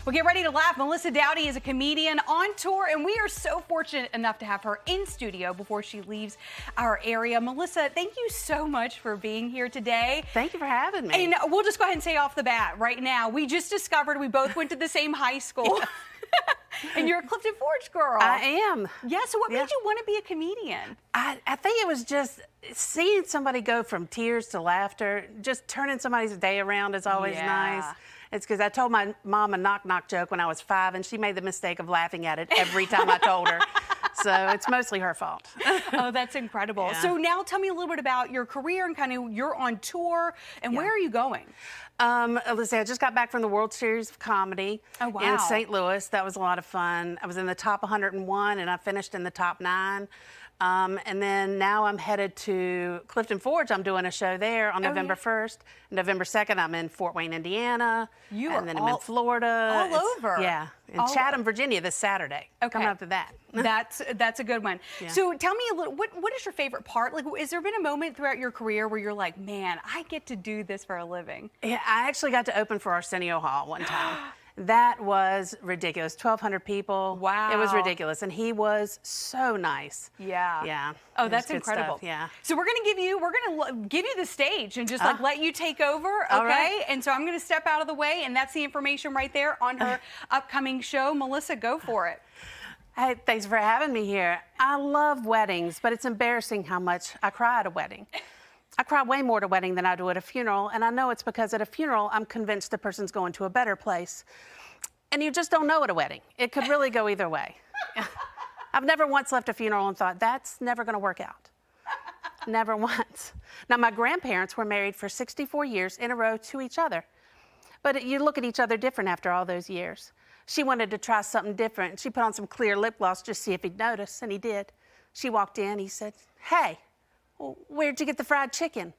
Well, get ready to laugh. Melissa Douty is a comedian on tour, and we are so fortunate enough to have her in studio before she leaves our area. Melissa, thank you so much for being here today. Thank you for having me. And we'll just go ahead and say off the bat right now, we just discovered we both went to the same high school. Yeah. And you're a Clifton Forge girl. I am. Yeah, so what made you want to be a comedian? I think it was just seeing somebody go from tears to laughter, just turning somebody's day around is always nice. It's because I told my mom a knock-knock joke when I was 5, and she made the mistake of laughing at it every time I told her. So it's mostly her fault. Oh, that's incredible. Yeah. So now tell me a little bit about your career and kind of you're on tour, and where are you going? Let's see, I just got back from the World Series of Comedy in St. Louis. That was a lot of fun. I was in the top 101, and I finished in the top 9. And then now I'm headed to Clifton Forge. I'm doing a show there on November 1st. November 2nd, I'm in Fort Wayne, Indiana. And then I'm in Florida. All over. Yeah. In Chatham, Virginia this Saturday. Coming up to that. That's a good one. Yeah. So tell me a little, what is your favorite part? Like, has there been a moment throughout your career where you're like, man, I get to do this for a living? Yeah, I actually got to open for Arsenio Hall one time. That was ridiculous. 1,200 people. Wow. It was ridiculous. And he was so nice. Yeah. Yeah. Oh, that's incredible. Yeah. So we're going to give you the stage and just like let you take over. Okay. All right. And so I'm going to step out of the way, and that's the information right there on her upcoming show. Melissa, go for it. Hey, thanks for having me here. I love weddings, but it's embarrassing how much I cry at a wedding. I cry way more at a wedding than I do at a funeral, and I know it's because at a funeral, I'm convinced the person's going to a better place. And you just don't know at a wedding. It could really go either way. I've never once left a funeral and thought, that's never going to work out. Never once. Now, my grandparents were married for 64 years in a row to each other. But you look at each other different after all those years. She wanted to try something different. She put on some clear lip gloss just to see if he'd notice, and he did. She walked in, he said, hey, where'd you get the fried chicken?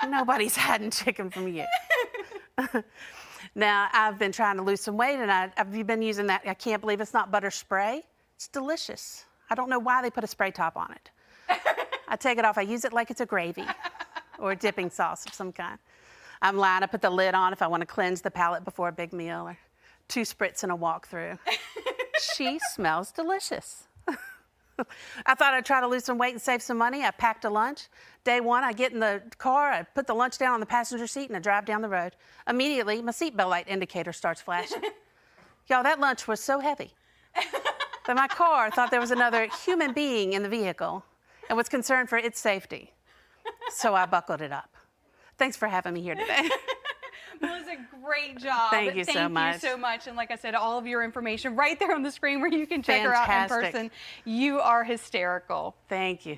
Nobody's hiding chicken from you. Now, I've been trying to lose some weight, and I've been using that. I can't believe it's not butter spray. It's delicious. I don't know why they put a spray top on it. I take it off. I use it like it's a gravy or a dipping sauce of some kind. I'm lying. I put the lid on if I want to cleanse the palate before a big meal, or 2 spritz and a walkthrough. She smells delicious. I thought I'd try to lose some weight and save some money. I packed a lunch. Day 1, I get in the car, I put the lunch down on the passenger seat, and I drive down the road. Immediately, my seatbelt light indicator starts flashing. Y'all, that lunch was so heavy that my car thought there was another human being in the vehicle and was concerned for its safety. So I buckled it up. Thanks for having me here today. Melissa, great job. Thank you so much. Thank you so much. And like I said, all of your information right there on the screen where you can check her out in person. You are hysterical. Thank you.